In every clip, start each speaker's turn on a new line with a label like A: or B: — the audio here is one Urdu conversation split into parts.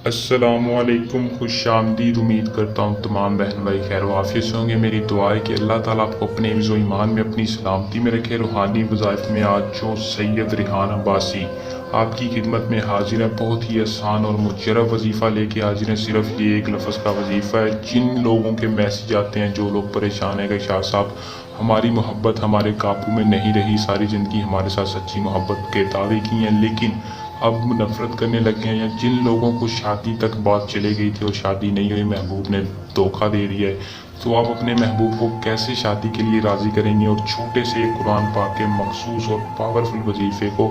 A: السلام علیکم، خوش آمدید۔ امید کرتا ہوں تمام بہن بھائی خیر و عافیت سے ہوں گے۔ میری دعا ہے کہ اللہ تعالیٰ آپ کو اپنے حفظ و ایمان میں اپنی سلامتی میں رکھے۔ روحانی وظائف میں آج جو سید ریحان عباسی آپ کی خدمت میں حاضر ہے، بہت ہی آسان اور مجرب وظیفہ لے کے حاضر ہیں۔ صرف یہ ایک لفظ کا وظیفہ ہے۔ جن لوگوں کے میسج آتے ہیں، جو لوگ پریشان ہیں کہ شاہ صاحب ہماری محبت ہمارے قابو میں نہیں رہی، ساری زندگی ہمارے ساتھ سچی محبت کے دعوے کی ہیں لیکن اب نفرت کرنے لگے ہیں، یا جن لوگوں کو شادی تک بات چلے گئی تھی اور شادی نہیں ہوئی، محبوب نے دھوکہ دے دیا ہے، تو آپ اپنے محبوب کو کیسے شادی کے لیے راضی کریں گے، اور چھوٹے سے قرآن پاک کے مخصوص اور پاورفل وظیفے کو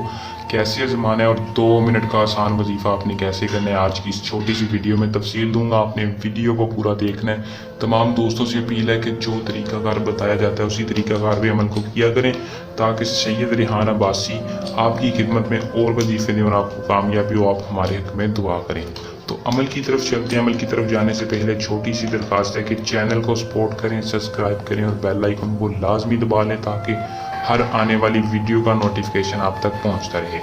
A: کیسے آزمانا ہے، اور 2 منٹ کا آسان وظیفہ آپ نے کیسے کرنا ہے، آج کی اس چھوٹی سی ویڈیو میں تفصیل دوں گا۔ آپ نے ویڈیو کو پورا دیکھنا ہے۔ تمام دوستوں سے اپیل ہے کہ جو طریقہ کار بتایا جاتا ہے اسی طریقہ کار بھی عمل کو کیا کریں، تاکہ سید ریحان عباسی آپ کی خدمت میں اور وظیفے دیں اور آپ کو کامیابی ہو۔ آپ ہمارے حق میں دعا کریں۔ تو عمل کی طرف چلتے ہیں۔ عمل کی طرف جانے سے پہلے چھوٹی سی درخواست ہے کہ چینل کو سپورٹ کریں، سبسکرائب کریں اور بیل آئیکن کو لازمی دبا لیں تاکہ ہر آنے والی ویڈیو کا نوٹیفیکیشن آپ تک پہنچتا رہے۔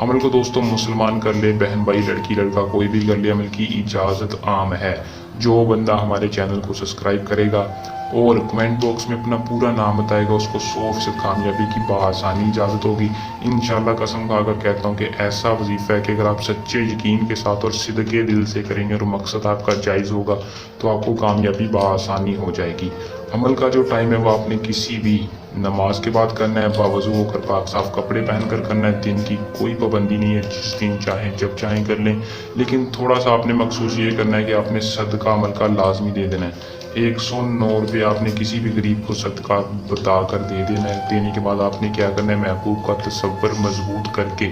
A: عمل کو دوستوں مسلمان کر لے، بہن بھائی لڑکی لڑکا کوئی بھی کر لے، عمل کی اجازت عام ہے۔ جو بندہ ہمارے چینل کو سبسکرائب کرے گا اور کمنٹ باکس میں اپنا پورا نام بتائے گا، اس کو 100% کامیابی کی بآسانی اجازت ہوگی۔ انشاءاللہ قسم کھا کر کہتا ہوں کہ ایسا وظیفہ ہے کہ اگر آپ سچے یقین کے ساتھ اور صدقے دل سے کریں گے اور مقصد آپ کا جائز ہوگا تو آپ کو کامیابی بآسانی ہو جائے گی۔ عمل کا جو ٹائم ہے وہ آپ نے کسی بھی نماز کے بعد کرنا ہے، باوضو ہو کر پاک صاف کپڑے پہن کر کرنا ہے۔ دن کی کوئی پابندی نہیں ہے، جس دن چاہیں جب چاہیں کر لیں، لیکن تھوڑا سا آپ نے مخصوص یہ کرنا ہے کہ آپ نے صدقہ عمل کا لازمی دے دینا ہے۔ 109 روپے آپ نے کسی بھی غریب کو صدقہ بتا کر دے دینا ہے۔ دینے کے بعد آپ نے کیا کرنا ہے، محبوب کا تصور مضبوط کر کے،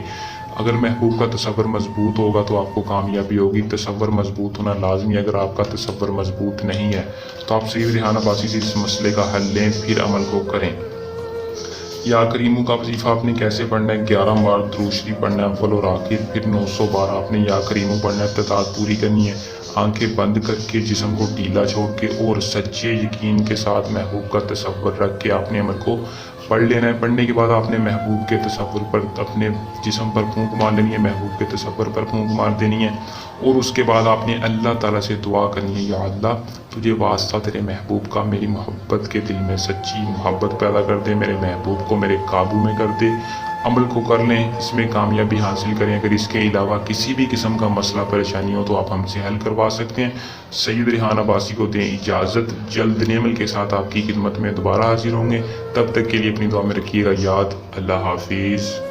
A: اگر محبوب کا تصور مضبوط ہوگا تو آپ کو کامیابی ہوگی۔ تصور مضبوط ہونا لازمی ہے۔ اگر آپ کا تصور مضبوط نہیں ہے تو آپ سید ریحان عباسی سے اس مسئلے کا حل لیں، پھر عمل کو کریں۔ یا کریموں کا وظیفہ آپ نے کیسے پڑھنا ہے، 11 بار درود شریف پڑھنا ہے اول اور آخر، پھر 900 بار آپ نے یا کریموں پڑھنا ہے۔ ابتداء پوری کرنی ہے، آنکھیں بند کر کے، جسم کو ڈھیلا چھوڑ کے اور سچے یقین کے ساتھ محبوب کا تصور رکھ کے آپ نے عمل کو پڑھ لینا ہے۔ پڑھنے کے بعد آپ نے محبوب کے تصور پر اپنے جسم پر پھونک مار لینی ہے، محبوب کے تصور پر پھونک مار دینی ہے، اور اس کے بعد آپ نے اللہ تعالیٰ سے دعا کرنی ہے، یا اللہ تجھے واسطہ تیرے محبوب کا، میری محبت کے دل میں سچی محبت پیدا کر دے، میرے محبوب کو میرے قابو میں کر دے۔ عمل کو کر لیں، اس میں کامیابی حاصل کریں۔ اگر اس کے علاوہ کسی بھی قسم کا مسئلہ پریشانی ہو تو آپ ہم سے حل کروا سکتے ہیں۔ سید ریحان عباسی کو دیں اجازت، جلد نئے عمل کے ساتھ آپ کی خدمت میں دوبارہ حاضر ہوں گے۔ تب تک کے لیے اپنی دعا میں رکھیے گا یاد۔ اللہ حافظ۔